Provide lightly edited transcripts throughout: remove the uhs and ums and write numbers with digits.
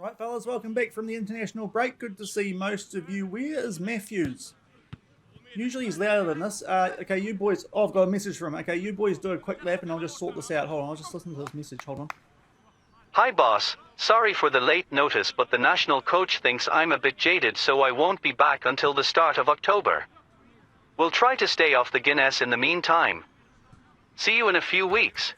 Right, fellas, welcome back from the international break. Good to see most of you. Where is Matthews? Usually he's louder than this. Okay, you boys. Oh, I've got a message from him. Okay, you boys do a quick lap and I'll just sort this out. Hold on, I'll just listen to this message. Hold on. Hi boss, sorry for the late notice, but the national coach thinks I'm a bit jaded, so I won't be back until the start of October. We'll try to stay off the Guinness in the meantime. See you in a few weeks.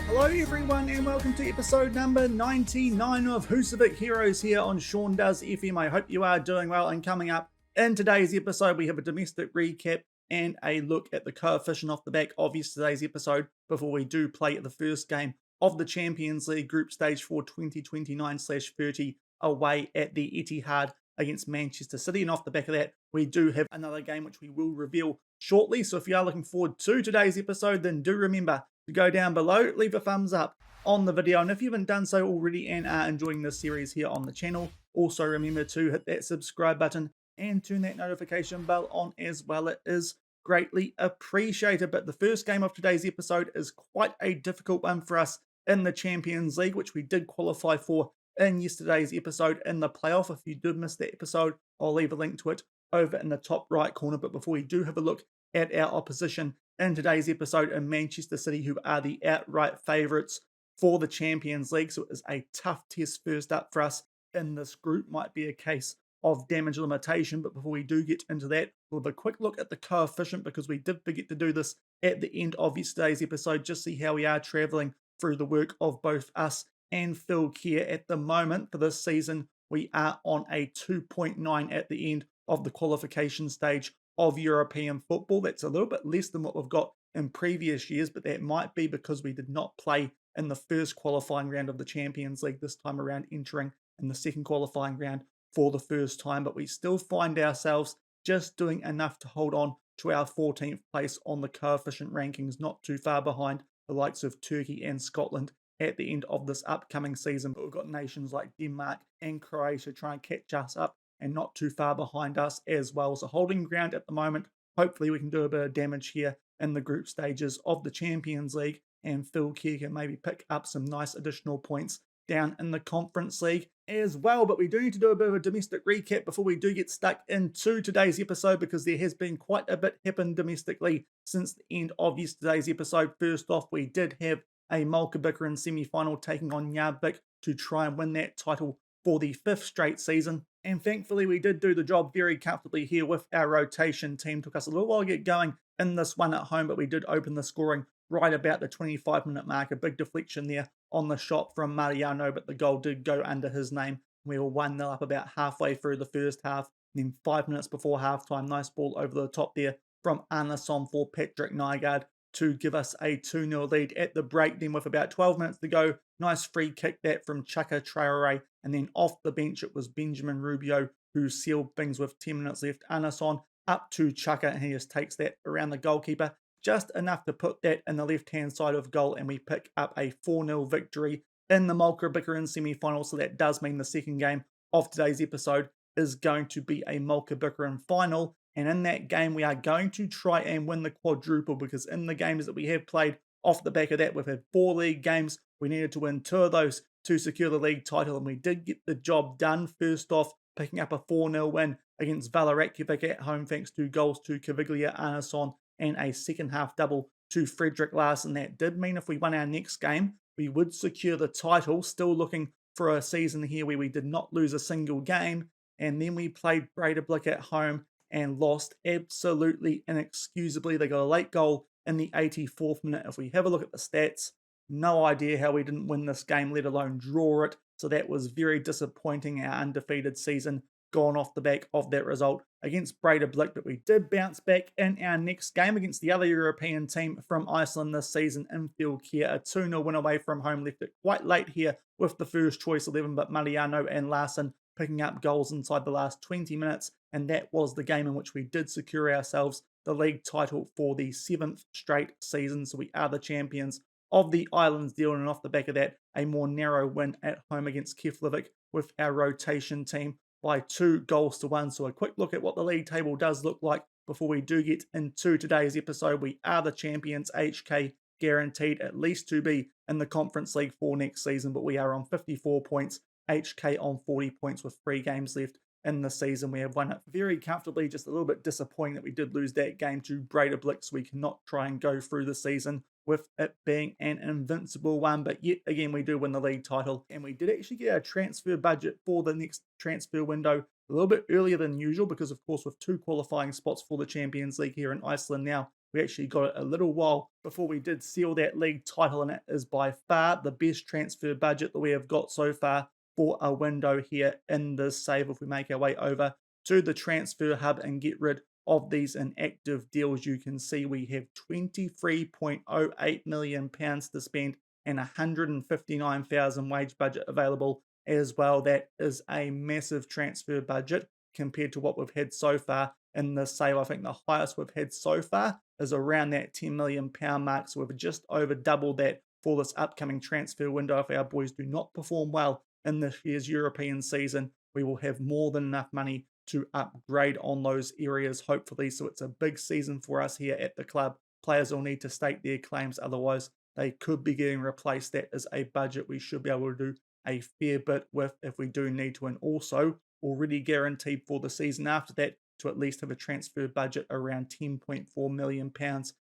Hello everyone and welcome to episode number 99 of Husavik Heroes here on Shaun Does FM. I hope you are doing well, and coming up in today's episode we have a domestic recap and a look at the coefficient off the back of yesterday's episode before we do play the first game of the Champions League group stage for 2029/30 away at the Etihad against Manchester City. And off the back of that we do have another game which we will reveal shortly. So if you are looking forward to today's episode, then do remember to go down below, leave a thumbs up on the video, and if you haven't done so already and are enjoying this series here on the channel, also remember to hit that subscribe button and turn that notification bell on as well. It is greatly appreciated. But the first game of today's episode is quite a difficult one for us in the Champions League, which we did qualify for in yesterday's episode in the playoff. If you did miss that episode, I'll leave a link to it over in the top right corner. But before we do have a look at our opposition in today's episode in Manchester City, who are the outright favourites for the Champions League. So it is a tough test first up for us in this group. Might be a case of damage limitation. But before we do get into that, we'll have a quick look at the coefficient, because we did forget to do this at the end of yesterday's episode. Just see how we are travelling through the work of both us and Phil Keir at the moment. For this season, we are on a 2.9 at the end of the qualification stage of European football. That's a little bit less than what we've got in previous years, but that might be because we did not play in the first qualifying round of the Champions League this time around, entering in the second qualifying round for the first time. But we still find ourselves just doing enough to hold on to our 14th place on the coefficient rankings, not too far behind the likes of Turkey and Scotland at the end of this upcoming season. But we've got nations like Denmark and Croatia trying to catch us up and not too far behind us as well. So holding ground at the moment. Hopefully we can do a bit of damage here in the group stages of the Champions League, and Phil Keir can maybe pick up some nice additional points down in the Conference League as well. But we do need to do a bit of a domestic recap before we do get stuck into today's episode, because there has been quite a bit happen domestically since the end of yesterday's episode. First off, we did have a Mjólkurbikarinn semi-final taking on Njarðvík to try and win that title for the 5th straight season. And thankfully we did do the job very comfortably here with our rotation team. Took us a little while to get going in this one at home, but we did open the scoring right about the 25-minute mark. A big deflection there on the shot from Mariano, but the goal did go under his name. We were 1-0 up about halfway through the first half. And then 5 minutes before halftime, nice ball over the top there from Arnason for Patrick Nygaard to give us a 2-0 lead at the break. Then with about 12 minutes to go, nice free kick that from Chaka Traore. And then off the bench, it was Benjamin Rubio who sealed things with 10 minutes left. Arnason up to Chaka, and he just takes that around the goalkeeper. Just enough to put that in the left-hand side of goal, and we pick up a 4-0 victory in the Mjólkurbikarinn semi-final. So that does mean the second game of today's episode is going to be a Mjólkurbikarinn final. And in that game, we are going to try and win the quadruple, because in the games that we have played off the back of that, we've had 4 league games. We needed to win 2 of those to secure the league title, and we did get the job done. First off, picking up a 4-0 win against Vala Reykjavik at home, thanks to goals to Kaviglia Arnason and a second half double to Frederick Larsson. That did mean if we won our next game, we would secure the title. Still looking for a season here where we did not lose a single game. And then we played Breidablik at home and lost absolutely inexcusably. They got a late goal in the 84th minute. If we have a look at the stats, no idea how we didn't win this game, let alone draw it. So that was very disappointing. Our undefeated season gone off the back of that result against Breidablik. But we did bounce back in our next game against the other European team from Iceland this season in Phil Keir. A 2-0 win away from home. Left it quite late here with the first choice 11, but Mariano and Larsson picking up goals inside the last 20 minutes. And that was the game in which we did secure ourselves the league title for the 7th straight season. So we are the champions of the Islands deal, and off the back of that, a more narrow win at home against Keflavik with our rotation team by 2-1. So a quick look at what the league table does look like before we do get into today's episode. We are the champions, HK guaranteed at least to be in the Conference League for next season, but we are on 54 points, HK on 40 points with 3 games left in the season. We have won it very comfortably, just a little bit disappointing that we did lose that game to Breidablik, so we cannot try and go through the season with it being an invincible one. But yet again, we do win the league title, and we did actually get our transfer budget for the next transfer window a little bit earlier than usual, because of course with 2 qualifying spots for the Champions League here in Iceland now, we actually got it a little while before we did seal that league title, and it is by far the best transfer budget that we have got so far for a window here in this save. If we make our way over to the transfer hub and get rid of these inactive deals, you can see we have £23.08 million to spend and 159,000 wage budget available as well. That is a massive transfer budget compared to what we've had so far in the sale. I think the highest we've had so far is around that £10 million mark, so we've just over doubled that for this upcoming transfer window. If our boys do not perform well in this year's European season, we will have more than enough money to upgrade on those areas, hopefully. So it's a big season for us here at the club. Players will need to stake their claims, otherwise they could be getting replaced. That is a budget we should be able to do a fair bit with if we do need to, and also already guaranteed for the season after that to at least have a transfer budget around £10.4 million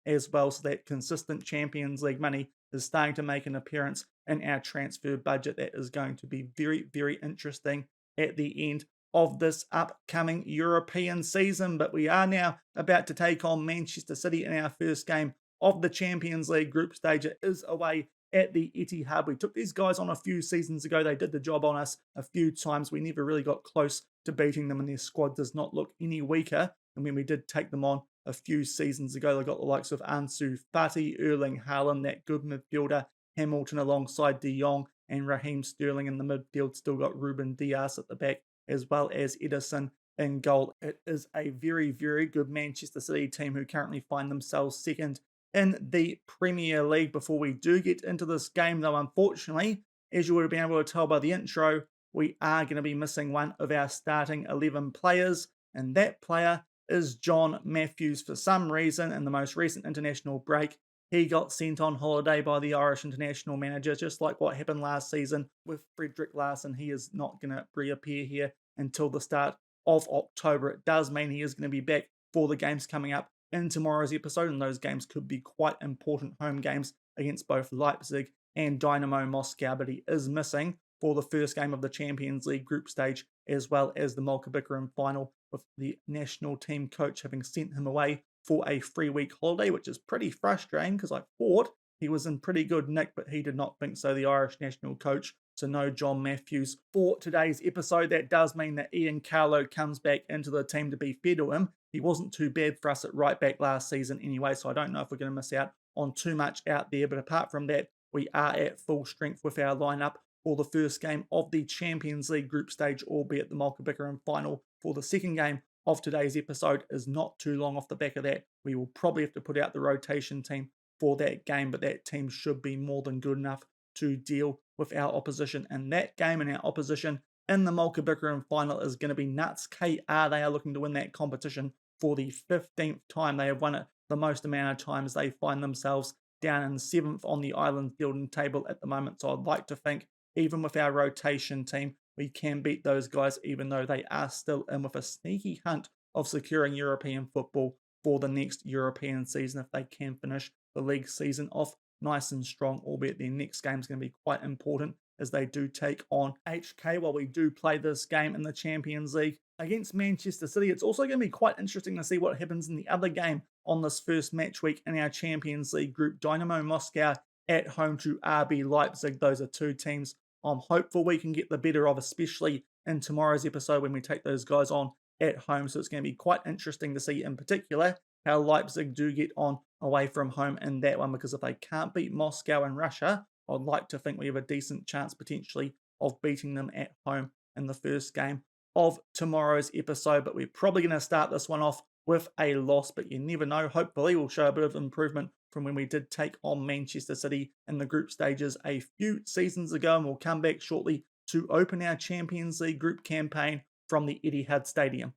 as well. So that consistent Champions League money is starting to make an appearance in our transfer budget. That is going to be very, very interesting at the end of this upcoming European season. But we are now about to take on Manchester City in our first game of the Champions League group stage. It is away at the Etihad. We took these guys on a few seasons ago. They did the job on us a few times. We never really got close to beating them, and their squad does not look any weaker than when we did take them on a few seasons ago. They got the likes of Ansu Fati, Erling Haaland, that good midfielder, Hamilton alongside De Jong, and Raheem Sterling in the midfield. Still got Ruben Dias at the back, as well as Ederson in goal. It is a very, very good Manchester City team who currently find themselves second in the Premier League. Before we do get into this game, though, unfortunately, as you would have been able to tell by the intro, we are going to be missing one of our starting 11 players, and that player is John Matthews. For some reason, in the most recent international break, he got sent on holiday by the Irish international manager, just like what happened last season with Frederick Larsson. He is not going to reappear here until the start of October. It does mean he is going to be back for the games coming up in tomorrow's episode, and those games could be quite important home games against both Leipzig and Dynamo Moscow, but he is missing for the first game of the Champions League group stage, as well as the Mjólkurbikarinn final, with the national team coach having sent him away for a 3-week holiday, which is pretty frustrating because I thought he was in pretty good nick, but he did not think so, the Irish national coach. So no John Matthews for today's episode. That does mean that Ian Carlo comes back into the team. To be fair to him, he wasn't too bad for us at right back last season anyway, so I don't know if we're going to miss out on too much out there. But apart from that, we are at full strength with our lineup for the first game of the Champions League group stage, albeit the Mjólkurbikarinn final for the second game of today's episode is not too long off the back of that. We will probably have to put out the rotation team for that game, but that team should be more than good enough to deal with our opposition in that game. And our opposition in the Mjólkurbikarinn final is going to be Nuts KR. They are looking to win that competition for the 15th time. They have won it the most amount of times. They find themselves down in 7th on the island fielding table at the moment. So I'd like to think, even with our rotation team, we can beat those guys, even though they are still in with a sneaky hunt of securing European football for the next European season if they can finish the league season off nice and strong, albeit their next game is going to be quite important as they do take on HK while we do play this game in the Champions League against Manchester City. It's also going to be quite interesting to see what happens in the other game on this first match week in our Champions League group. Dynamo Moscow at home to RB Leipzig. Those are two teams I'm hopeful we can get the better of, especially in tomorrow's episode when we take those guys on at home. So it's going to be quite interesting to see in particular how Leipzig do get on away from home in that one, because if they can't beat Moscow and Russia, I'd like to think we have a decent chance potentially of beating them at home in the first game of tomorrow's episode. But we're probably going to start this one off with a loss, but you never know. Hopefully we'll show a bit of improvement from when we did take on Manchester City in the group stages a few seasons ago, and we'll come back shortly to open our Champions League group campaign from the Etihad Stadium.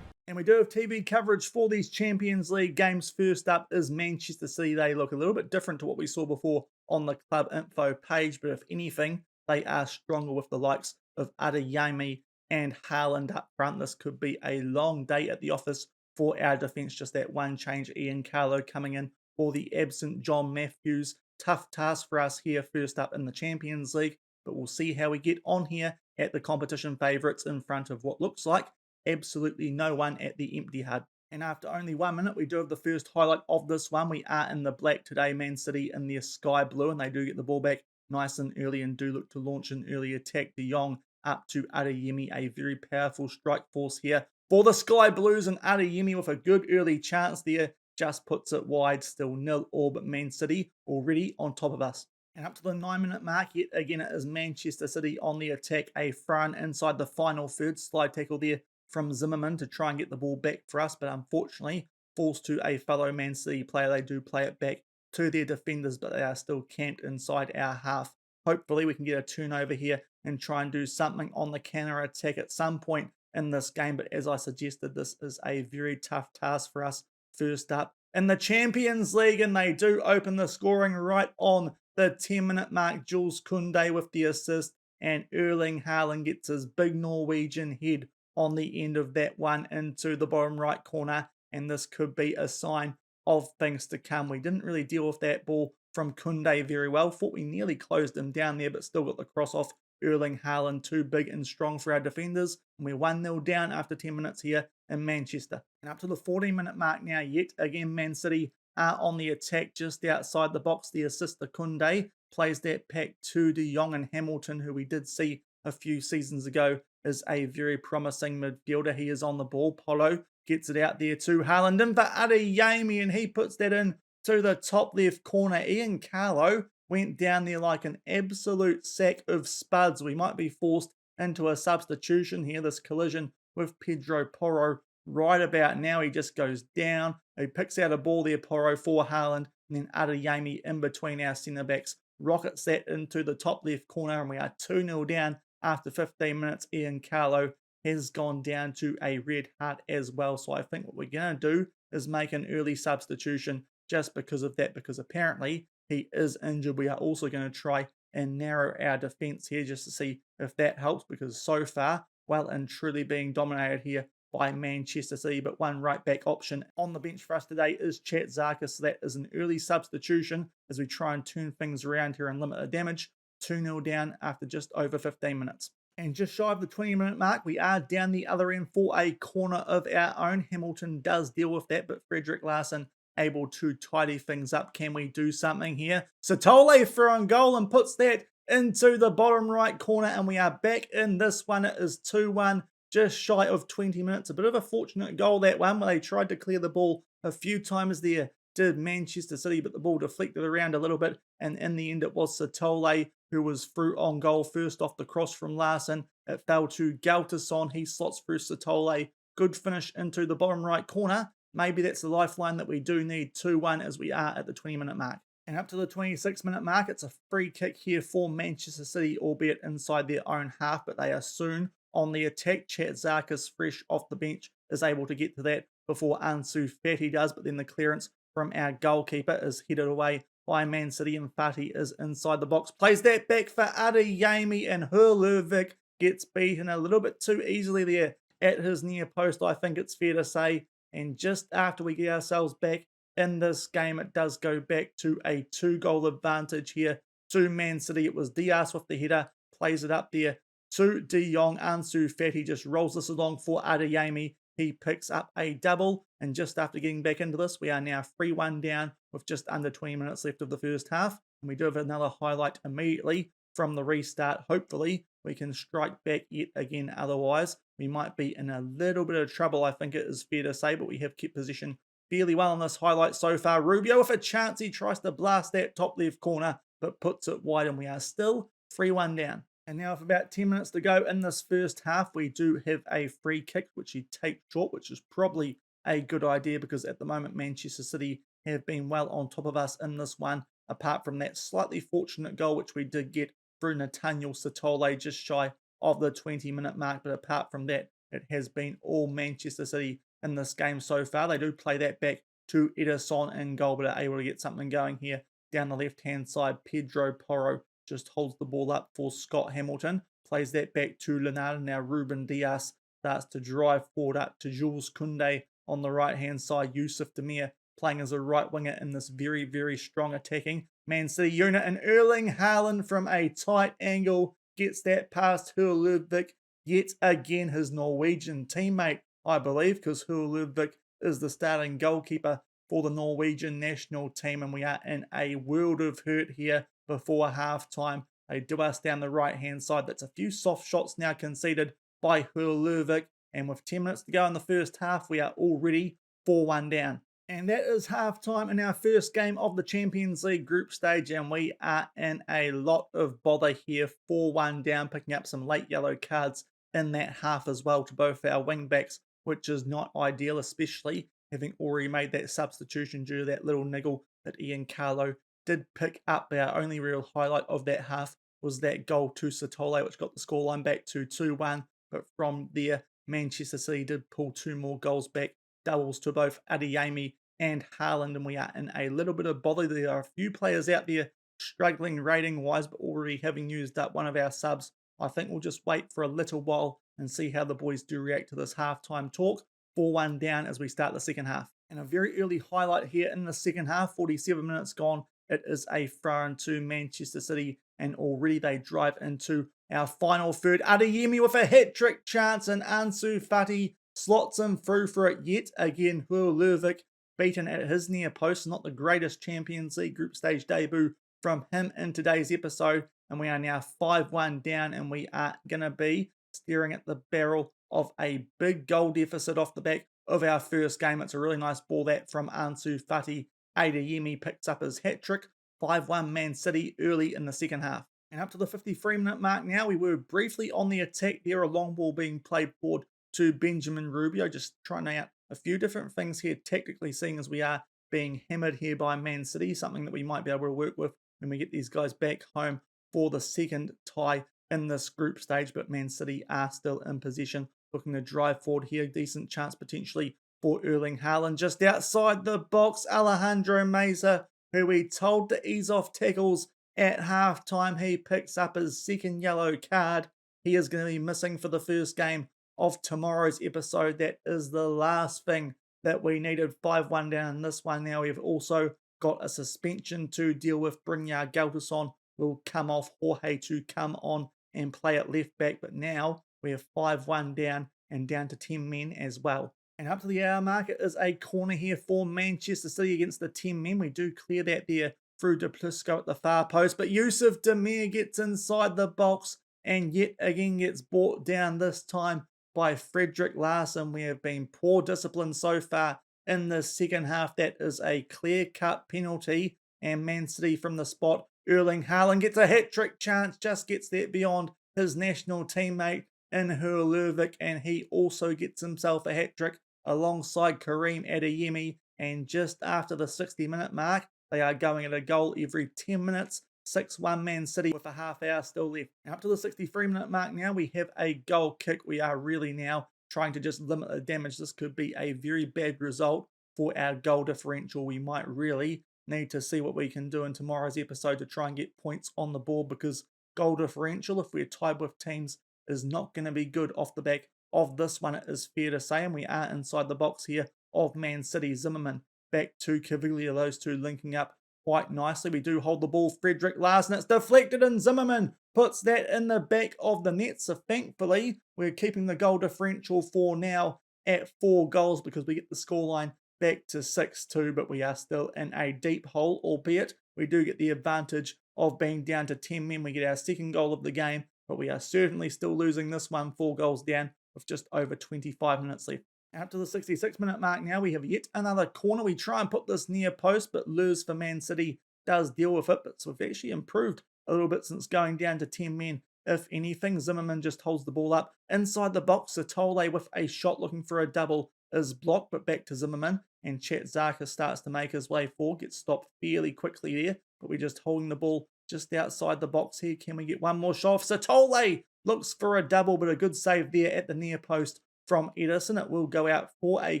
And we do have TV coverage for these Champions League games. First up is Manchester City. They look a little bit different to what we saw before on the club info page, but if anything, they are stronger with the likes of Adeyemi and Haaland up front. This could be a long day at the office for our defence. Just that one change, Ian Carlo coming in for the absent John Matthews. Tough task for us here first up in the Champions League, but we'll see how we get on here at the competition favourites in front of what looks like absolutely no one at the empty hut. And after only 1 minute, we do have the first highlight of this one. We are in the black today, Man City in their sky blue, and they do get the ball back nice and early and do look to launch an early attack. De Jong up to Adeyemi, a very powerful strike force here for the Sky Blues, and Adeyemi with a good early chance there just puts it wide. Still 0-0, but Man City already on top of us. And up to the 9-minute mark, yet again it is Manchester City on the attack. A front inside the final third, slide tackle there from Zimmerman to try and get the ball back for us, but unfortunately falls to a fellow Man City player. They do play it back to their defenders, but they are still camped inside our half. Hopefully we can get a turnover here and try and do something on the counter attack at some point in this game, but as I suggested, this is a very tough task for us first up in the Champions League, and they do open the scoring right on the 10-minute mark. Jules Koundé with the assist, and Erling Haaland gets his big Norwegian head on the end of that one into the bottom right corner, and this could be a sign of things to come. We didn't really deal with that ball from Koundé very well. Thought we nearly closed him down there, but still got the cross off Erling Haaland. Too big and strong for our defenders, and we're 1-0 down after 10 minutes here in Manchester. And up to the 14-minute mark now, yet again Man City are on the attack just outside the box. The assist to Koundé plays that back to De Jong, and Hamilton, who we did see a few seasons ago, is a very promising midfielder. He is on the ball. Polo gets it out there to Haaland in for Adeyemi, and he puts that in to the top left corner. Ian Carlo went down there like an absolute sack of spuds. We might be forced into a substitution here. This collision with Pedro Porro right about now. He just goes down. He picks out a ball there, Porro, for Haaland, and then Adeyemi in between our centre-backs rockets that into the top left corner, and we are 2-0 down after 15 minutes. Ian Carlo has gone down to a red heart as well. So I think what we're going to do is make an early substitution just because of that, because apparently he is injured. We are also going to try and narrow our defence here just to see if that helps, because so far, well and truly being dominated here by Manchester City. But one right back option on the bench for us today is Chat Zarka, so that is an early substitution as we try and turn things around here and limit the damage. 2-0 down after just over 15 minutes. And just shy of the 20-minute mark, we are down the other end for a corner of our own. Hamilton does deal with that, but Frederick Larsson able to tidy things up. Can we do something here? Satole throwing goal and puts that into the bottom right corner, and we are back in this one. It is 2-1, just shy of 20 minutes. A bit of a fortunate goal, that one, where they tried to clear the ball a few times there, did Manchester City, but the ball deflected around a little bit, and in the end it was Satole who was through on goal first off the cross from Larsson. It fell to Galtason. He slots through Satole. Good finish into the bottom right corner. Maybe that's the lifeline that we do need. 2-1 as we are at the 20-minute mark. And up to the 26-minute mark, it's a free kick here for Manchester City, albeit inside their own half, but they are soon on the attack. Chat Zarkas, fresh off the bench, is able to get to that before Ansu Fati does, but then the clearance from our goalkeeper is headed away by Man City, and Fati is inside the box. Plays that back for Adeyemi, and Hurlevik gets beaten a little bit too easily there at his near post, I think it's fair to say. And just after we get ourselves back in this game, it does go back to a 2-goal advantage here to Man City. It was Diaz with the header, plays it up there to De Jong. Ansu Fati just rolls this along for Adeyemi. He picks up a double, and just after getting back into this, we are now 3-1 down with just under 20 minutes left of the first half. And we do have another highlight immediately from the restart. Hopefully, we can strike back yet again. Otherwise, we might be in a little bit of trouble, I think it is fair to say, but we have kept position fairly well on this highlight so far. Rubio with a chance. He tries to blast that top left corner, but puts it wide, and we are still 3-1 down. And now with about 10 minutes to go in this first half, we do have a free kick, which he takes short, which is probably a good idea because at the moment Manchester City have been well on top of us in this one, apart from that slightly fortunate goal, which we did get through Nathaniel Satole just shy of the 20-minute mark. But apart from that, it has been all Manchester City in this game so far. They do play that back to Ederson in goal, but are able to get something going here down the left-hand side. Pedro Porro just holds the ball up for Scott Hamilton, plays that back to Leonardo. Now Ruben Dias starts to drive forward up to Jules Koundé on the right-hand side. Yusuf Demir playing as a right winger in this very, very strong attacking Man City unit. And Erling Haaland from a tight angle gets that past Husavik, yet again his Norwegian teammate, I believe, because Husavik is the starting goalkeeper for the Norwegian national team. And we are in a world of hurt here before half-time. They do us down the right-hand side. That's a few soft shots now conceded by Husavik. And with 10 minutes to go in the first half, we are already 4-1 down. And that is half-time in our first game of the Champions League group stage. And we are in a lot of bother here. 4-1 down, picking up some late yellow cards in that half as well to both our wing-backs, which is not ideal, especially having already made that substitution due to that little niggle that Ian Carlo did pick up. Our only real highlight of that half was that goal to Satole, which got the scoreline back to 2-1. But from there, Manchester City did pull two more goals back, doubles to both Adeyemi and Haaland, and we are in a little bit of bother. There are a few players out there struggling rating-wise, but already having used up one of our subs. I think we'll just wait for a little while and see how the boys do react to this halftime talk. 4-1 down as we start the second half. And a very early highlight here in the second half, 47 minutes gone. It is a throw to Manchester City, and already they drive into our final third. Adeyemi with a hat-trick chance, and Ansu Fati slots him through for it yet again. Husavik beaten at his near post. Not the greatest Champions League group stage debut from him in today's episode. And we are now 5-1 down, and we are going to be staring at the barrel of a big goal deficit off the back of our first game. It's a really nice ball that from Ansu Fati. Adeyemi picks up his hat-trick. 5-1 Man City early in the second half. And up to the 53-minute mark now, we were briefly on the attack there. A long ball being played forward to Benjamin Rubio. Just trying out a few different things here tactically, seeing as we are being hammered here by Man City. Something that we might be able to work with when we get these guys back home for the second tie in this group stage. But Man City are still in possession, looking to drive forward here. Decent chance potentially for Erling Haaland. Just outside the box, Alejandro Meza, who we told to ease off tackles at halftime. He picks up his second yellow card. He is going to be missing for the first game of tomorrow's episode. That is the last thing that we needed. 5-1 down in this one. Now we've also got a suspension to deal with. Brynjar Galtason will come off. Jorge to come on and play at left back. But now we have 5-1 down and down to 10 men as well. And up to the hour mark, it is a corner here for Manchester City against the 10 men. We do clear that there through Duplisco at the far post. But Yusuf Demir gets inside the box and yet again gets brought down, this time by Frederick Larsson. We have been poor discipline so far in the second half. That is a clear-cut penalty. And Man City from the spot. Erling Haaland gets a hat-trick chance, just gets that beyond his national teammate in Husavik, and he also gets himself a hat-trick alongside Karim Adeyemi. And just after the 60-minute mark, they are going at a goal every 10 minutes. 6-1 Man City with a half hour still left. And up to the 63-minute mark now, we have a goal kick. We are really now trying to just limit the damage. This could be a very bad result for our goal differential. We might really need to see what we can do in tomorrow's episode to try and get points on the board, because goal differential, if we're tied with teams, is not going to be good off the back of this one, it is fair to say. And we are inside the box here of Man City. Zimmerman back to Caviglia, those two linking up quite nicely. We do hold the ball. Frederick Larsson, it's deflected, and Zimmerman puts that in the back of the net. So thankfully, we're keeping the goal differential for now at 4 goals, because we get the scoreline back to 6-2, but we are still in a deep hole, albeit we do get the advantage of being down to 10 men. We get our second goal of the game, but we are certainly still losing this one 4 goals down with just over 25 minutes left. Up to the 66-minute mark now, we have yet another corner. We try and put this near post, but Lurs for Man City does deal with it. But so we've actually improved a little bit since going down to 10 men. if anything. Zimmerman just holds the ball up inside the box. Satole with a shot looking for a double is blocked, but back to Zimmerman. And Chet Zaka starts to make his way forward, gets stopped fairly quickly there, but we're just holding the ball just outside the box here. Can we get one more shot off? Satole looks for a double, but a good save there at the near post from Edison. It will go out for a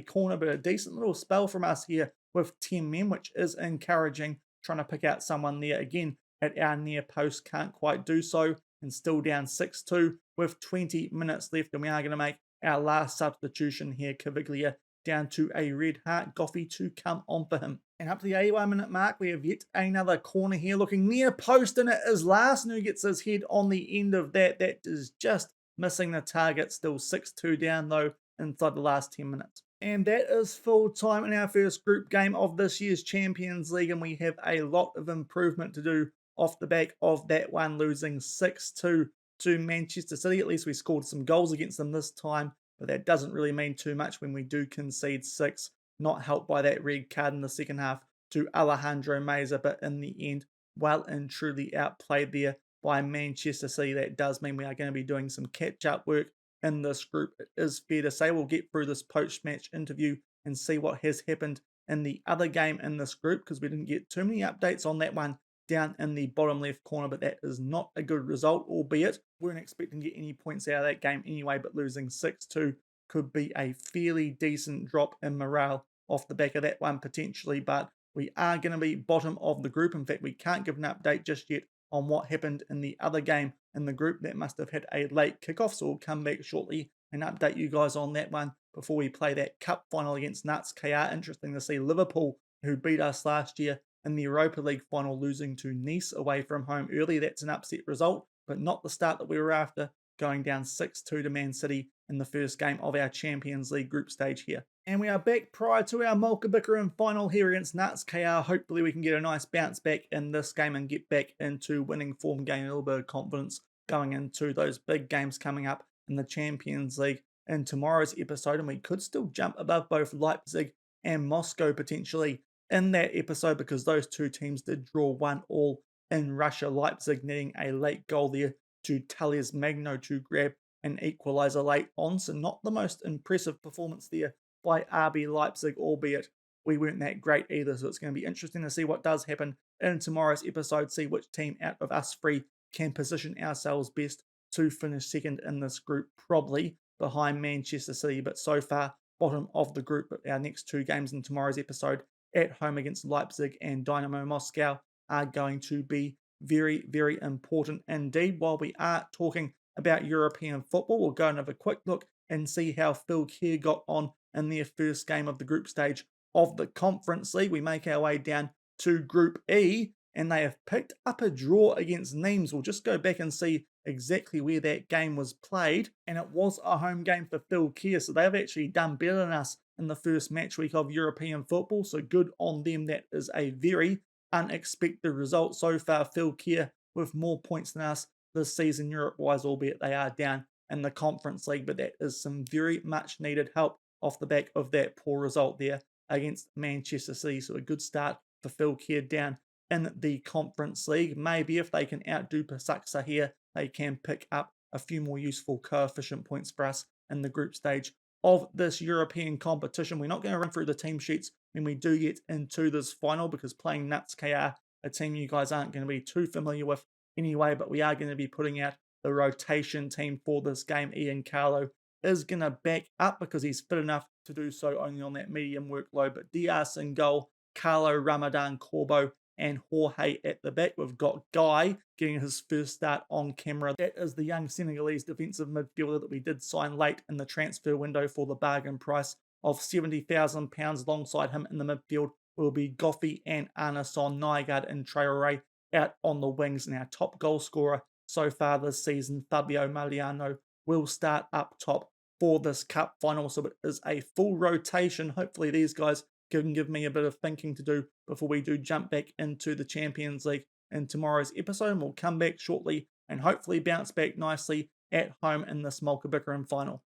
corner, but a decent little spell from us here with 10 men, which is encouraging. Trying to pick out someone there again at our near post, can't quite do so, and still down 6-2 with 20 minutes left, and we are going to make our last substitution here. Caviglia down to a red heart. Goffey to come on for him. And up to the 81-minute mark, we have yet another corner here looking near post, and it is Larson who gets his head on the end of that. That is just missing the target. Still 6-2 down though inside the last 10 minutes. And that is full time in our first group game of this year's Champions League, and we have a lot of improvement to do off the back of that one, losing 6-2 to Manchester City. At least we scored some goals against them this time, but that doesn't really mean too much when we do concede 6, not helped by that red card in the second half to Alejandro Meza, but in the end, well and truly outplayed there by Manchester City. That does mean we are going to be doing some catch-up work in this group. It is fair to say we'll get through this post-match interview and see what has happened in the other game in this group, because we didn't get too many updates on that one down in the bottom left corner, but that is not a good result, albeit we weren't expecting to get any points out of that game anyway, but losing 6-2 could be a fairly decent drop in morale off the back of that one potentially, but we are going to be bottom of the group. In fact, we can't give an update just yet on what happened in the other game in the group. That must have had a late kickoff, so we'll come back shortly and update you guys on that one before we play that cup final against Nuts KR. Interesting to see Liverpool, who beat us last year in the Europa League final, losing to Nice away from home early. That's an upset result, but not the start that we were after, going down 6-2 to Man City in the first game of our Champions League group stage here. And we are back prior to our Mjólkurbikarinn final here against Nuts KR. Hopefully we can get a nice bounce back in this game and get back into winning form, gain a little bit of confidence going into those big games coming up in the Champions League in tomorrow's episode. And we could still jump above both Leipzig and Moscow potentially in that episode, because those two teams did draw 1-1 in Russia. Leipzig needing a late goal there to Talias Magno to grab an equaliser late on. So not the most impressive performance there by RB Leipzig, albeit we weren't that great either. So it's going to be interesting to see what does happen in tomorrow's episode, see which team out of us three can position ourselves best to finish second in this group, probably behind Manchester City, but so far bottom of the group. But our next two games in tomorrow's episode, at home against Leipzig and Dynamo Moscow, are going to be very, very important indeed. While we are talking about European football, we'll go and have a quick look and see how Phil Kerr got on in their first game of the group stage of the Conference League. We make our way down to Group E, and they have picked up a draw against Nimes. We'll just go back and see exactly where that game was played, and it was a home game for Phil Kerr, so they've actually done better than us in the first match week of European football, so good on them. That is a very unexpected result so far. Phil Kerr with more points than us this season Europe-wise, albeit they are down in the Conference League, but that is some very much needed help off the back of that poor result there against Manchester City. So a good start for Phil Kerr down in the Conference League. Maybe if they can outdo Pasaksa here, they can pick up a few more useful coefficient points for us in the group stage of this European competition. We're not going to run through the team sheets when we do get into this final, because playing Nuts KR, a team you guys aren't going to be too familiar with anyway, but we are going to be putting out the rotation team for this game. Ian Carlo is going to back up because he's fit enough to do so only on that medium workload. But Diaz in goal, Carlo, Ramadan, Corbo, and Jorge at the back. We've got Guy getting his first start on camera. That is the young Senegalese defensive midfielder that we did sign late in the transfer window for the bargain price of £70,000. Alongside him in the midfield will be Goffey and Arnason, Nygaard and Traore out on the wings. And our top goal scorer so far this season, Fabio Mariano, will start up top for this cup final. So it is a full rotation. Hopefully these guys can give me a bit of thinking to do before we do jump back into the Champions League in tomorrow's episode. And we'll come back shortly and hopefully bounce back nicely at home in this Mjólkurbikarinn final.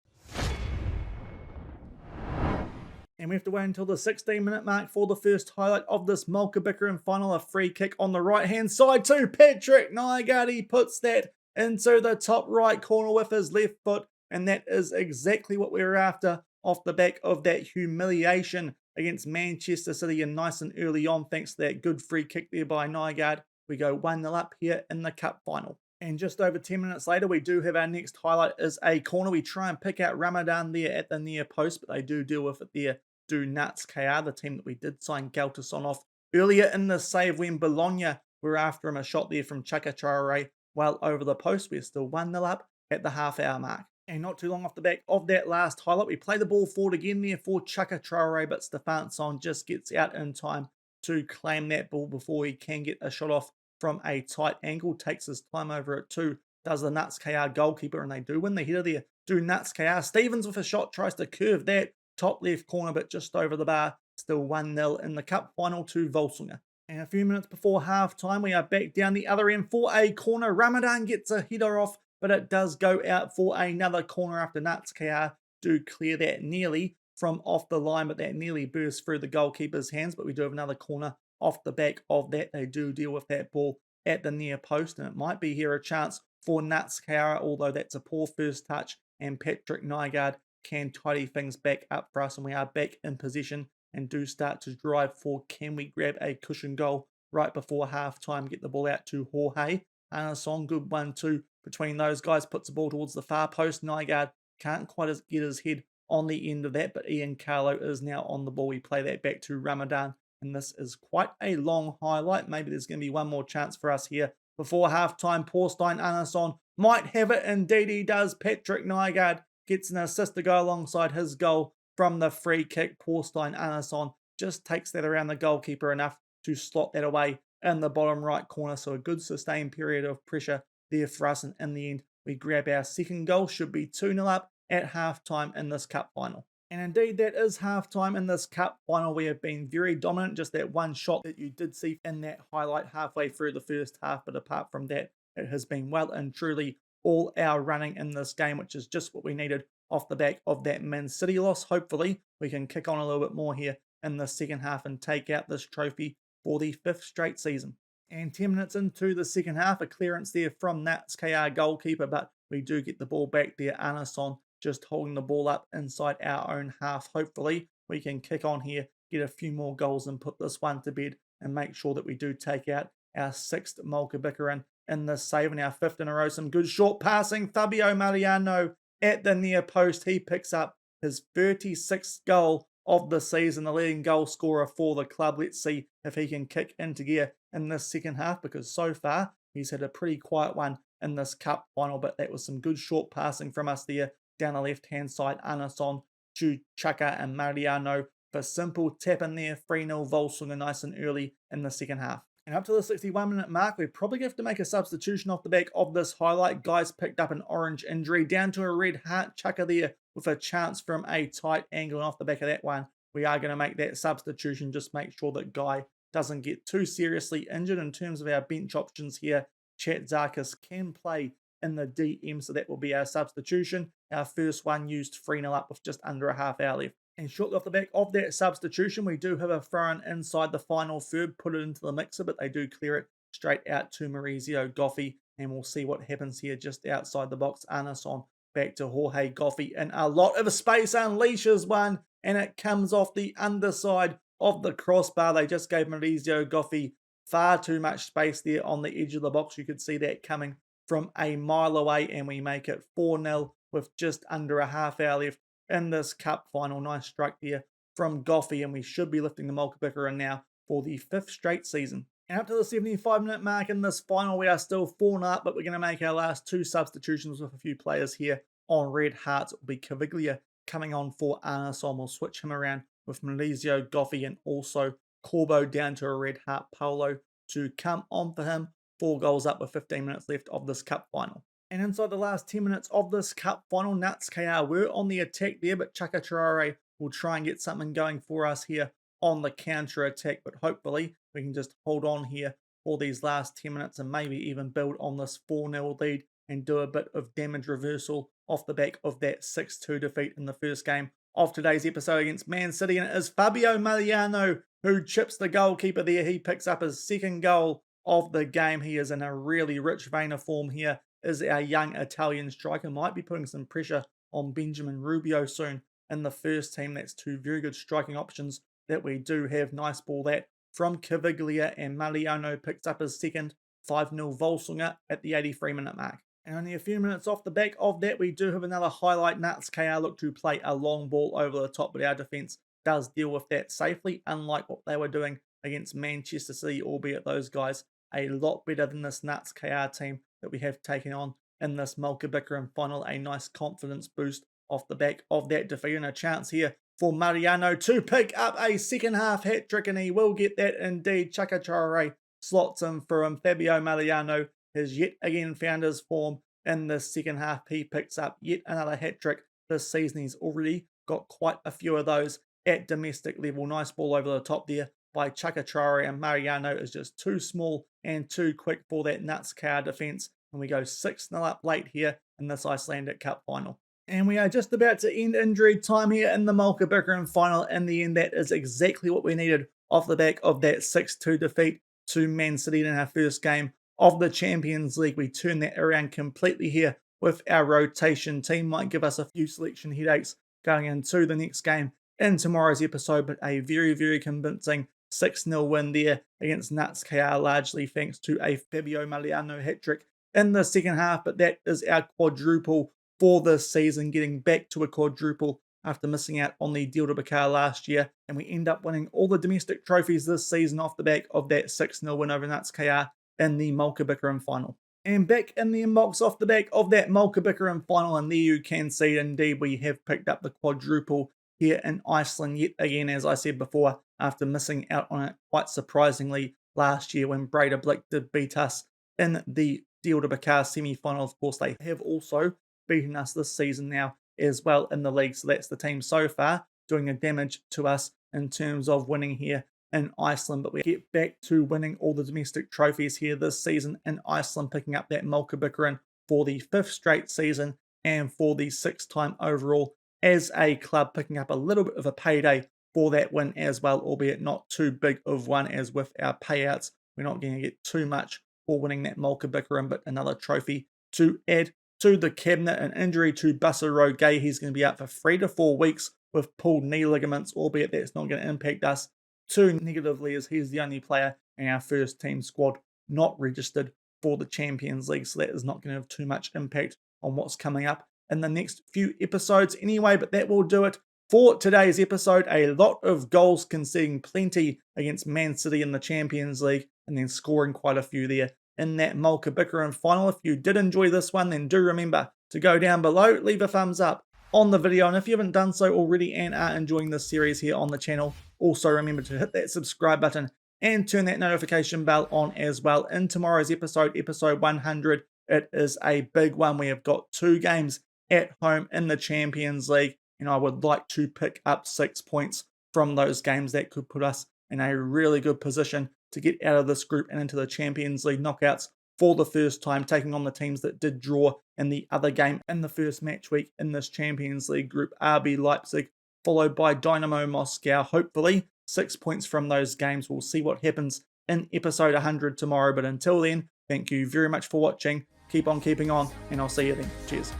And we have to wait until the 16-minute mark for the first highlight of this Mjólkurbikarinn final. A free kick on the right-hand side to Patrick Nygaard. He puts that into the top right corner with his left foot, and that is exactly what we were after off the back of that humiliation against Manchester City, and nice and early on thanks to that good free kick there by Nygaard. We go 1-0 up here in the cup final. And just over 10 minutes later, we do have our next highlight is a corner. We try and pick out Ramadan there at the near post, but they do deal with it there. Do Nuts KR, the team that we did sign Galtason off earlier in the save when Bologna were after him. A shot there from Chaka Traore well over the post. We're still 1-0 up at the half-hour mark. And not too long off the back of that last highlight, we play the ball forward again there for Chaka Traore, but Stefansson just gets out in time to claim that ball before he can get a shot off from a tight angle. Takes his time over it too, does the Nuts KR goalkeeper, and they do win the header there. Do Nuts KR. Stevens with a shot, tries to curve that top left corner, but just over the bar. Still 1-0 in the cup final to Völsungur. And a few minutes before half time, we are back down the other end for a corner. Ramadan gets a header off, but it does go out for another corner after Nuts KR do clear that nearly from off the line, but that nearly burst through the goalkeeper's hands. But we do have another corner off the back of that. They do deal with that ball at the near post, and it might be here a chance for Nuts KR, although that's a poor first touch, and Patrick Nygaard can tidy things back up for us, and we are back in possession and do start to drive for can we grab a cushion goal right before half time, get the ball out to Jorge Anason. Good 1-2 between those guys, puts the ball towards the far post. Nygaard can't quite get his head on the end of that, but Ian Carlo is now on the ball. We play that back to Ramadan, and this is quite a long highlight. Maybe there's going to be one more chance for us here before half-time. Porstein Anason might have it. Indeed he does. Patrick Nygaard gets an assist to go alongside his goal from the free kick. Porstein Anason just takes that around the goalkeeper enough to slot that away in the bottom right corner. So a good sustained period of pressure there for us, and in the end we grab our second goal. Should be 2-0 up at half-time in this cup final. And indeed that is half-time in this cup final. We have been very dominant, just that one shot that you did see in that highlight halfway through the first half, but apart from that it has been well and truly all our running in this game, which is just what we needed off the back of that Man City loss. Hopefully we can kick on a little bit more here in the second half and take out this trophy for the 5th straight season. And 10 minutes into the second half, a clearance there from Nats KR goalkeeper, but we do get the ball back there. Anason just holding the ball up inside our own half. Hopefully we can kick on here, get a few more goals and put this one to bed, and make sure that we do take out our 6th Mjólkurbikarinn in this save, and our 5th in a row. Some good short passing. Fabio Mariano at the near post. He picks up his 36th goal of the season, the leading goal scorer for the club. Let's see if he can kick into gear in this second half, because so far he's had a pretty quiet one in this cup final, but that was some good short passing from us there down the left-hand side. Anason to Chaka and Mariano for simple tap in there. 3-0 Völsungur nice and early in the second half. And up to the 61-minute mark, we probably have to make a substitution off the back of this highlight. Guys picked up an orange injury, down to a red heart. Chaka there with a chance from a tight angle, and off the back of that one, we are going to make that substitution. Just make sure that Guy doesn't get too seriously injured. In terms of our bench options here, Chatzakis can play in the DM, so that will be our substitution. Our first one used 3-0 up with just under a half hour left. And shortly off the back of that substitution, we do have a throw-in inside the final third, put it into the mixer, but they do clear it straight out to Maurizio Goffi, and we'll see what happens here just outside the box. Anason back to Jorge Goffi, and a lot of space, unleashes one, and it comes off the underside of the crossbar. They just gave Maurizio Goffi far too much space there on the edge of the box. You could see that coming from a mile away, and we make it 4-0 with just under a half hour left in this cup final. Nice strike here from Goffi, and we should be lifting the Mjólkurbikarinn now for the 5th straight season. And up to the 75-minute mark in this final, we are still 4-0 up, but we're going to make our last 2 substitutions with a few players here on red hearts. It will be Caviglia coming on for Anason. We'll switch him around with Maurizio Goffi, and also Corbo down to a red heart. Paolo to come on for him. 4 goals up with 15 minutes left of this cup final. And inside the last 10 minutes of this cup final, Nuts KR were on the attack there, but Chaka Traore will try and get something going for us here on the counter-attack. But hopefully we can just hold on here for these last 10 minutes and maybe even build on this 4-0 lead and do a bit of damage reversal off the back of that 6-2 defeat in the first game of today's episode against Man City. And it is Fabio Mariano who chips the goalkeeper there. He picks up his 2nd goal of the game. He is in a really rich vein of form here is our young Italian striker. Might be putting some pressure on Benjamin Rubio soon in the first team. That's two very good striking options that we do have. Nice ball that from Caviglia, and Mariano picks up his second. 5-0 Völsungur at the 83-minute mark. And only a few minutes off the back of that, we do have another highlight. Nuts KR look to play a long ball over the top, but our defence does deal with that safely, unlike what they were doing against Manchester City, albeit those guys a lot better than this Nuts KR team that we have taken on in this Mjólkurbikarinn final. A nice confidence boost off the back of that defeat, and a chance here for Mariano to pick up a second half hat-trick, and he will get that indeed. Chakachare slots in for him. Fabio Mariano has yet again found his form in the second half. He picks up yet another hat-trick this season. He's already got quite a few of those at domestic level. Nice ball over the top there by Chakachare, and Mariano is just too small and too quick for that Nuts KR defence. And we go 6-0 up late here in this Icelandic Cup final. And we are just about to end injury time here in the Mjólkurbikarinn final. In the end, that is exactly what we needed off the back of that 6-2 defeat to Man City in our first game of the Champions League. We turn that around completely here with our rotation team. Might give us a few selection headaches going into the next game in tomorrow's episode, but a very, very convincing 6-0 win there against Nuts KR, largely thanks to a Fabio Mariano hat-trick in the second half. But that is our quadruple for this season, getting back to a quadruple after missing out on the Íþróttafélagið last year. And we end up winning all the domestic trophies this season off the back of that 6-0 win over Nuts KR in the Mjólkurbikarinn final. And back in the inbox off the back of that Mjólkurbikarinn final, and there you can see indeed we have picked up the quadruple here in Iceland yet again, as I said before, after missing out on it quite surprisingly last year when Breidablik did beat us in the Íþróttafélagið semi-final. Of course, they have also beaten us this season now as well in the league, so that's the team so far doing the damage to us in terms of winning here in Iceland. But we get back to winning all the domestic trophies here this season in Iceland, picking up that Mjólkurbikarinn for the 5th straight season and for the 6th time overall as a club, picking up a little bit of a payday for that win as well, albeit not too big of one, as with our payouts we're not going to get too much for winning that Mjólkurbikarinn, but another trophy to add to the cabinet. An injury to Basaro Gay. He's going to be out for 3 to 4 weeks with pulled knee ligaments, albeit that's not going to impact us too negatively, as he's the only player in our first team squad not registered for the Champions League, so that is not going to have too much impact on what's coming up in the next few episodes anyway. But that will do it for today's episode. A lot of goals, conceding plenty against Man City in the Champions League, and then scoring quite a few there in that Mjólkurbikarinn final. If you did enjoy this one, then do remember to go down below, leave a thumbs up on the video, and if you haven't done so already and are enjoying this series here on the channel, also remember to hit that subscribe button and turn that notification bell on as well. In tomorrow's episode, episode 100, it is a big one. We have got 2 games at home in the Champions League, and I would like to pick up 6 points from those games. That could put us in a really good position to get out of this group and into the Champions League knockouts for the first time, taking on the teams that did draw in the other game in the first match week in this Champions League group, RB Leipzig, followed by Dynamo Moscow. Hopefully 6 points from those games. We'll see what happens in episode 100 tomorrow, but until then, thank you very much for watching. Keep on keeping on, and I'll see you then. Cheers.